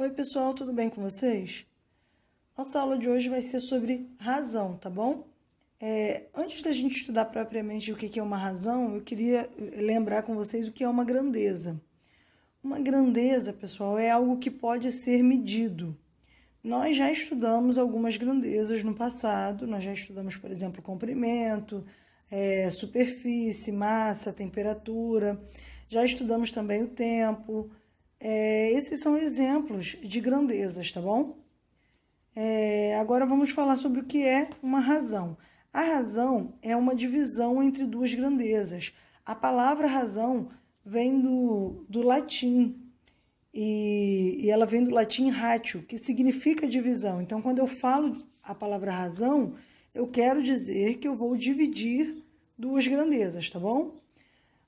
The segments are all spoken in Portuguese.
Oi, pessoal, tudo bem com vocês? Nossa aula de hoje vai ser sobre razão, tá bom? Antes da gente estudar propriamente o que é uma razão, eu queria lembrar com vocês o que é uma grandeza. Uma grandeza, pessoal, é algo que pode ser medido. Nós já estudamos algumas grandezas no passado, nós já estudamos, por exemplo, comprimento, superfície, massa, temperatura, já estudamos também o tempo. Esses são exemplos de grandezas, tá bom? Agora vamos falar sobre o que é uma razão. A razão é uma divisão entre duas grandezas. A palavra razão vem do latim, e ela vem do latim ratio, que significa divisão. Então, quando eu falo a palavra razão, eu quero dizer que eu vou dividir duas grandezas, tá bom?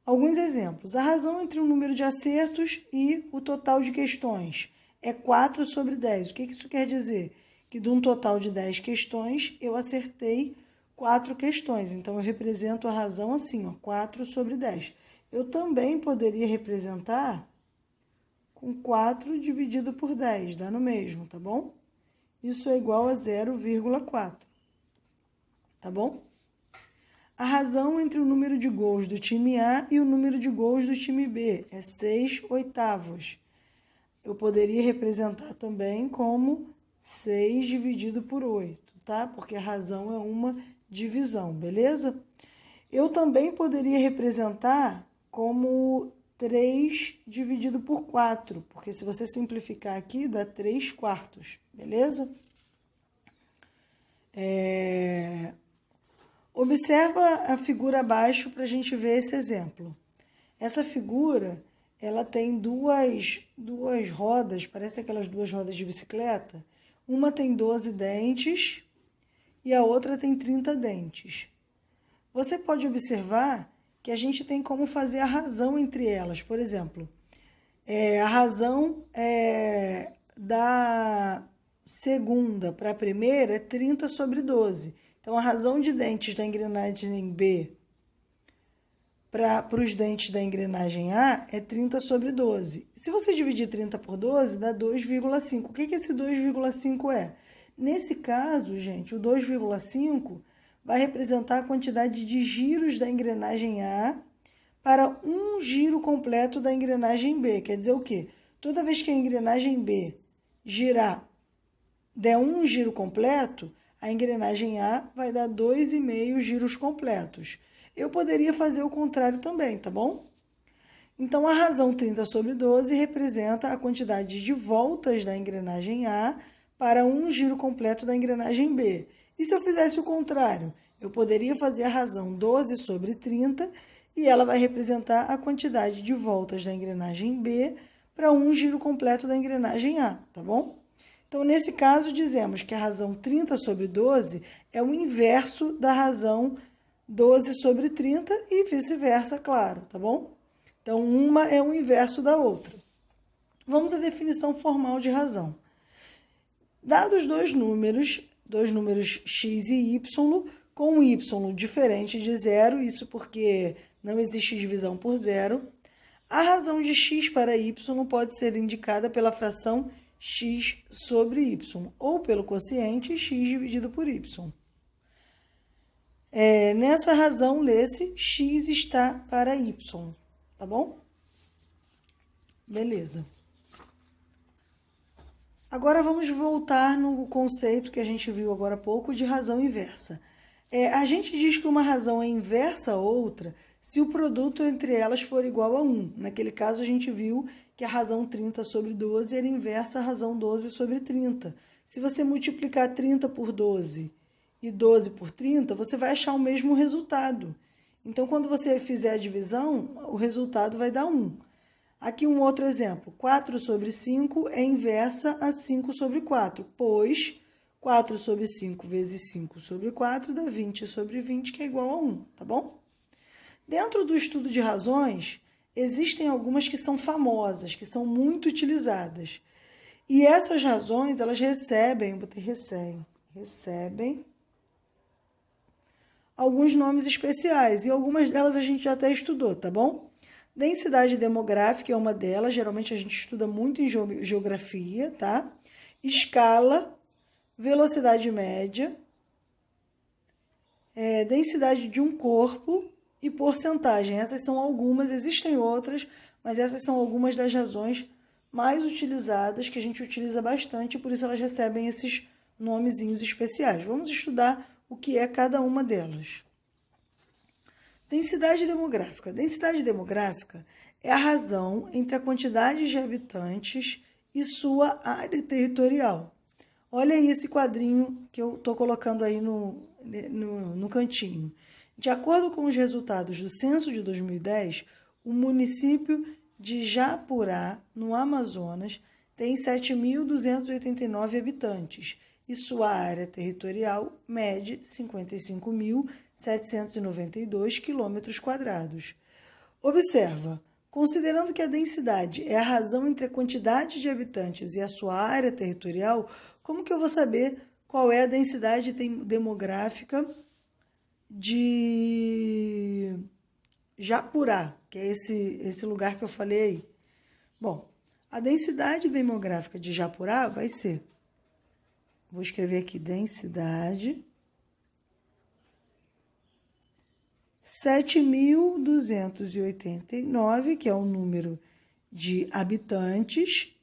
Alguns exemplos. A razão entre o número de acertos e o total de questões é 4 sobre 10. O que isso quer dizer? Que de um total de 10 questões, eu acertei 4 questões. Então, eu represento a razão assim, ó, 4 sobre 10. Eu também poderia representar com 4 dividido por 10, dá no mesmo, tá bom? Isso é igual a 0,4, tá bom? A razão entre o número de gols do time A e o número de gols do time B é 6 oitavos. Eu poderia representar também como 6 dividido por 8, tá? Porque a razão é uma divisão, beleza? Eu também poderia representar como 3 dividido por 4, porque se você simplificar aqui, dá 3 quartos, beleza? Observa a figura abaixo para a gente ver esse exemplo. Essa figura, ela tem duas rodas, parece aquelas duas rodas de bicicleta. Uma tem 12 dentes e a outra tem 30 dentes. Você pode observar que a gente tem como fazer a razão entre elas. Por exemplo, a razão da segunda para a primeira é 30 sobre 12. Então, a razão de dentes da engrenagem B para os dentes da engrenagem A é 30 sobre 12. Se você dividir 30 por 12, dá 2,5. O que esse 2,5 é? Nesse caso, gente, o 2,5 vai representar a quantidade de giros da engrenagem A para um giro completo da engrenagem B. Quer dizer o quê? Toda vez que a engrenagem B girar, der um giro completo, a engrenagem A vai dar 2,5 giros completos. Eu poderia fazer o contrário também, tá bom? Então, a razão 30 sobre 12 representa a quantidade de voltas da engrenagem A para um giro completo da engrenagem B. E se eu fizesse o contrário? Eu poderia fazer a razão 12 sobre 30 e ela vai representar a quantidade de voltas da engrenagem B para um giro completo da engrenagem A, tá bom? Então, nesse caso, dizemos que a razão 30 sobre 12 é o inverso da razão 12 sobre 30 e vice-versa, claro, tá bom? Então, uma é o inverso da outra. Vamos à definição formal de razão. Dados dois números x e y, com y diferente de zero, isso porque não existe divisão por zero, a razão de x para y pode ser indicada pela fração x sobre y, ou pelo quociente x dividido por y. Nessa razão, lê-se x está para y, tá bom? Beleza. Agora vamos voltar no conceito que a gente viu agora há pouco de razão inversa. A gente diz que uma razão é inversa a outra se o produto entre elas for igual a 1. Naquele caso, a gente viu que a razão 30 sobre 12 era inversa à razão 12 sobre 30. Se você multiplicar 30 por 12 e 12 por 30, você vai achar o mesmo resultado. Então, quando você fizer a divisão, o resultado vai dar 1. Aqui um outro exemplo. 4 sobre 5 é inversa a 5 sobre 4, pois 4 sobre 5 vezes 5 sobre 4 dá 20 sobre 20, que é igual a 1, tá bom? Dentro do estudo de razões, existem algumas que são famosas, que são muito utilizadas. E essas razões, elas recebem alguns nomes especiais, e algumas delas a gente já até estudou, tá bom? Densidade demográfica é uma delas, geralmente a gente estuda muito em geografia, tá? Escala, velocidade média, densidade de um corpo e porcentagem. Essas são algumas, existem outras, mas essas são algumas das razões mais utilizadas, que a gente utiliza bastante, por isso elas recebem esses nomezinhos especiais. Vamos estudar o que é cada uma delas. Densidade demográfica. Densidade demográfica é a razão entre a quantidade de habitantes e sua área territorial. Olha aí esse quadrinho que eu estou colocando aí no cantinho. De acordo com os resultados do censo de 2010, o município de Japurá, no Amazonas, tem 7.289 habitantes e sua área territorial mede 55.792 km². Observa, considerando que a densidade é a razão entre a quantidade de habitantes e a sua área territorial, como que eu vou saber qual é a densidade demográfica de Japurá, que é esse lugar que eu falei aí? Bom, a densidade demográfica de Japurá vai ser, vou escrever aqui, densidade 7.289, que é o número de habitantes,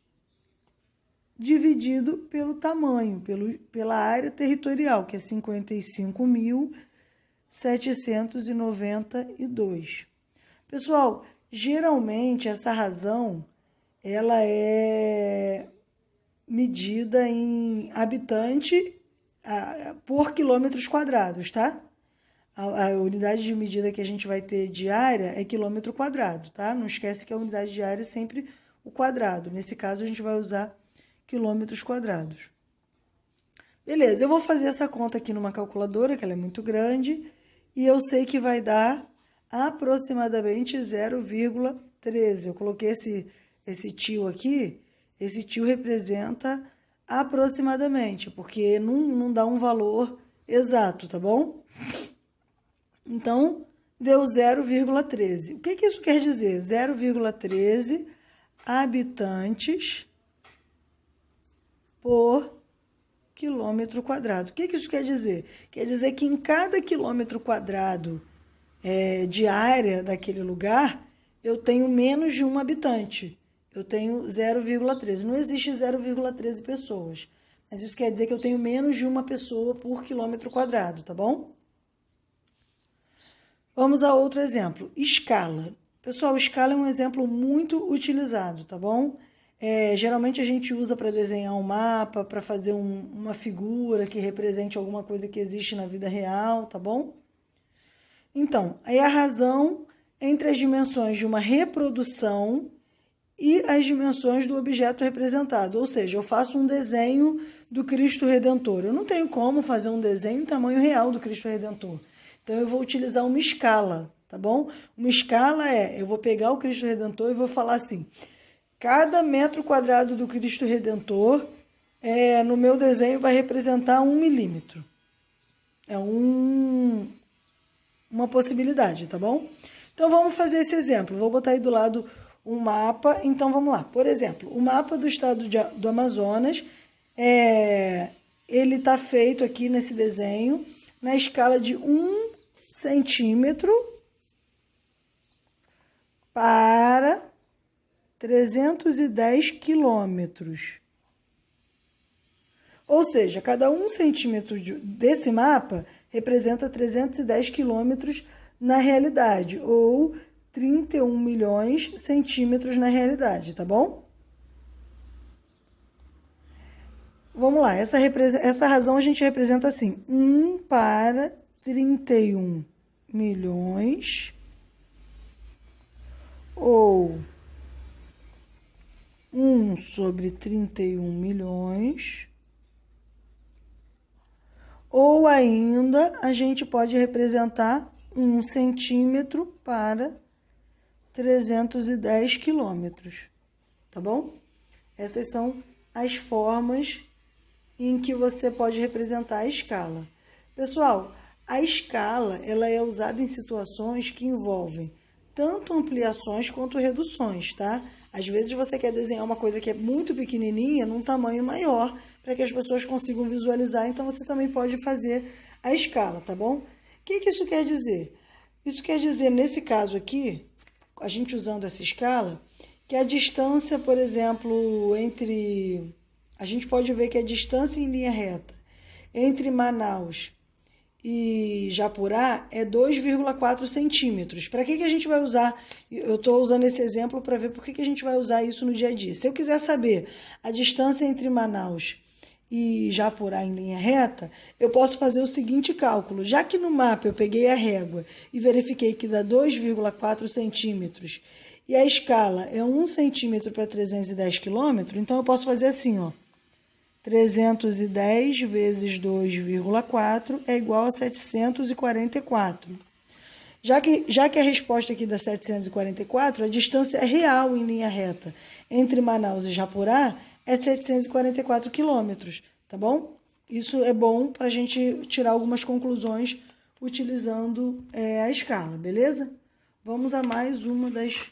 dividido pelo tamanho, pela área territorial, que é 55.792. Pessoal, geralmente essa razão ela é medida em habitante por quilômetros quadrados, tá? A unidade de medida que a gente vai ter de área é quilômetro quadrado, tá? Não esquece que a unidade de área é sempre o quadrado. Nesse caso, a gente vai usar quilômetros quadrados. Beleza, eu vou fazer essa conta aqui numa calculadora, que ela é muito grande, e eu sei que vai dar aproximadamente 0,13. Eu coloquei esse tio aqui, esse tio representa aproximadamente, porque não dá um valor exato, tá bom? Então, deu 0,13. O que isso quer dizer? 0,13 habitantes por quilômetro quadrado. O que isso quer dizer? Quer dizer que em cada quilômetro quadrado de área daquele lugar, eu tenho menos de um habitante. Eu tenho 0,13. Não existe 0,13 pessoas. Mas isso quer dizer que eu tenho menos de uma pessoa por quilômetro quadrado, tá bom? Vamos a outro exemplo. Escala. Pessoal, escala é um exemplo muito utilizado, tá bom? Geralmente a gente usa para desenhar um mapa, para fazer uma figura que represente alguma coisa que existe na vida real, tá bom? Então, aí a razão entre as dimensões de uma reprodução e as dimensões do objeto representado. Ou seja, eu faço um desenho do Cristo Redentor. Eu não tenho como fazer um desenho em tamanho real do Cristo Redentor. Então, eu vou utilizar uma escala, tá bom? Uma escala eu vou pegar o Cristo Redentor e vou falar assim, cada metro quadrado do Cristo Redentor, no meu desenho, vai representar 1 milímetro. É uma possibilidade, tá bom? Então, vamos fazer esse exemplo. Vou botar aí do lado um mapa. Então, vamos lá. Por exemplo, o mapa do estado do Amazonas, ele está feito aqui nesse desenho na escala de 1 centímetro para 310 quilômetros. Ou seja, cada 1 centímetro desse mapa representa 310 quilômetros na realidade, ou 31 milhões de centímetros na realidade, tá bom? Vamos lá, essa razão a gente representa assim, 1 para 31 milhões, ou 1 sobre 31 milhões, ou ainda a gente pode representar 1 centímetro para 310 quilômetros, tá bom? Essas são as formas em que você pode representar a escala. Pessoal, a escala ela é usada em situações que envolvem tanto ampliações quanto reduções, tá? Às vezes você quer desenhar uma coisa que é muito pequenininha num tamanho maior, para que as pessoas consigam visualizar, então você também pode fazer a escala, tá bom? O que isso quer dizer? Isso quer dizer, nesse caso aqui, a gente usando essa escala, que a distância, por exemplo, entre... A gente pode ver que a distância em linha reta entre Manaus e Japurá é 2,4 centímetros. Para que a gente vai usar? Eu estou usando esse exemplo para ver por que a gente vai usar isso no dia a dia. Se eu quiser saber a distância entre Manaus e Japurá em linha reta, eu posso fazer o seguinte cálculo. Já que no mapa eu peguei a régua e verifiquei que dá 2,4 centímetros e a escala é 1 centímetro para 310 quilômetros, então eu posso fazer assim, ó. 310 vezes 2,4 é igual a 744. Já que a resposta aqui dá 744, a distância real em linha reta entre Manaus e Japurá é 744 quilômetros, tá bom? Isso é bom para a gente tirar algumas conclusões utilizando a escala, beleza? Vamos a mais uma das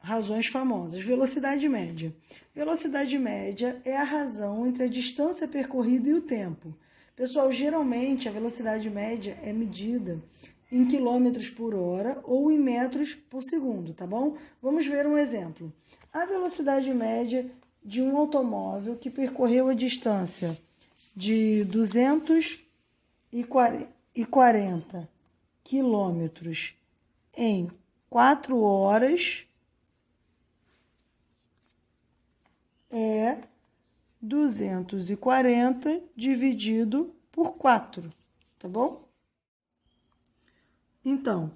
razões famosas. Velocidade média. Velocidade média é a razão entre a distância percorrida e o tempo. Pessoal, geralmente a velocidade média é medida em quilômetros por hora ou em metros por segundo, tá bom? Vamos ver um exemplo. A velocidade média de um automóvel que percorreu a distância de 240 quilômetros em 4 horas é 240 dividido por 4, tá bom? Então,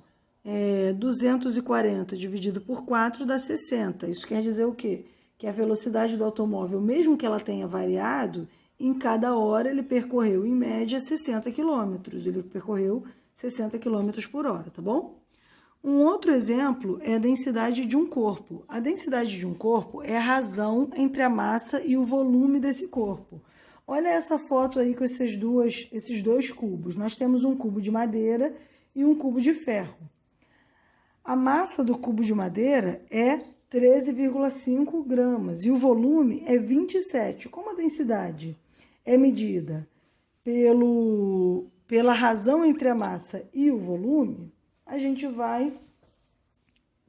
240 dividido por 4 dá 60. Isso quer dizer o quê? Que a velocidade do automóvel, mesmo que ela tenha variado, em cada hora ele percorreu, em média, 60 quilômetros. Ele percorreu 60 quilômetros por hora, tá bom? Um outro exemplo é a densidade de um corpo. A densidade de um corpo é a razão entre a massa e o volume desse corpo. Olha essa foto aí com esses dois cubos. Nós temos um cubo de madeira e um cubo de ferro. A massa do cubo de madeira é 13,5 gramas e o volume é 27. Como a densidade é medida pela razão entre a massa e o volume, a gente vai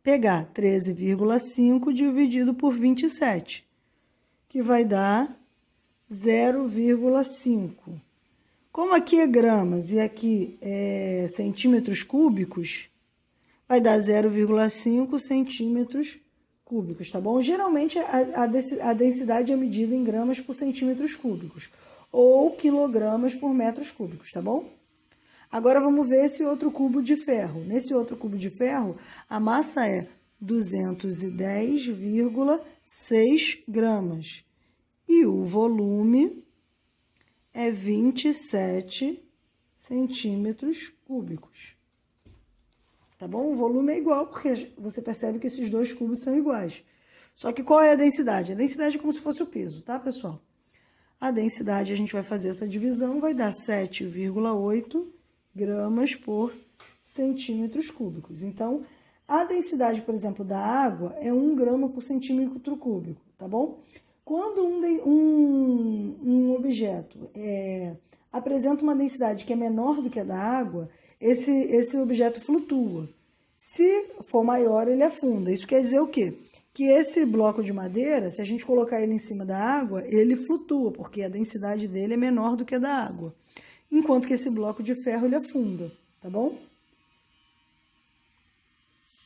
pegar 13,5 dividido por 27, que vai dar 0,5. Como aqui é gramas e aqui é centímetros cúbicos, vai dar 0,5 centímetros cúbicos, tá bom? Geralmente a densidade é medida em gramas por centímetros cúbicos ou quilogramas por metros cúbicos, tá bom? Agora vamos ver esse outro cubo de ferro. Nesse outro cubo de ferro, a massa é 210,6 gramas e o volume é 27 centímetros cúbicos. Tá bom? O volume é igual, porque você percebe que esses dois cubos são iguais. Só que qual é a densidade? A densidade é como se fosse o peso, tá, pessoal? A densidade, a gente vai fazer essa divisão, vai dar 7,8 gramas por centímetros cúbicos. Então, a densidade, por exemplo, da água é 1 grama por centímetro cúbico, tá bom? Quando um objeto apresenta uma densidade que é menor do que a da água, esse objeto flutua. Se for maior, ele afunda. Isso quer dizer o quê? Que esse bloco de madeira, se a gente colocar ele em cima da água, ele flutua, porque a densidade dele é menor do que a da água. Enquanto que esse bloco de ferro, ele afunda, tá bom?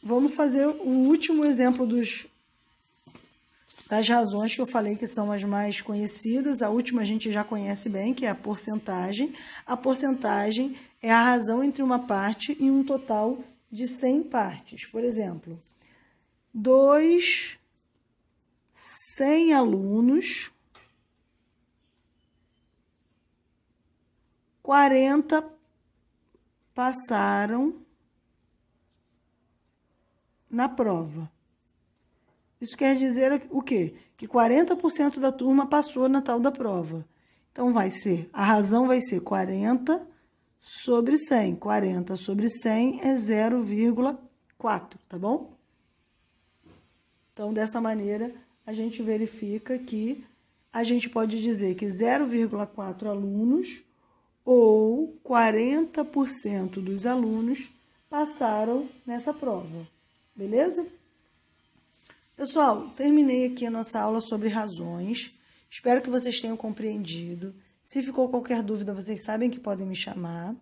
Vamos fazer o último exemplo das razões que eu falei que são as mais conhecidas. A última a gente já conhece bem, que é a porcentagem. A porcentagem é a razão entre uma parte e um total de 100 partes. Por exemplo, 100 alunos, 40 passaram na prova. Isso quer dizer o quê? Que 40% da turma passou na tal da prova. Então, a razão vai ser 40 sobre 100. 40 sobre 100 é 0,40. 4, tá bom? Então, dessa maneira, a gente verifica que a gente pode dizer que 0,4 alunos ou 40% dos alunos passaram nessa prova, beleza? Pessoal, terminei aqui a nossa aula sobre razões. Espero que vocês tenham compreendido. Se ficou qualquer dúvida, vocês sabem que podem me chamar.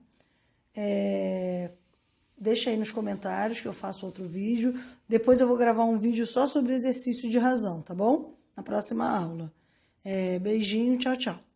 Deixa aí nos comentários que eu faço outro vídeo. Depois eu vou gravar um vídeo só sobre exercício de razão, tá bom? Na próxima aula. Beijinho, tchau, tchau.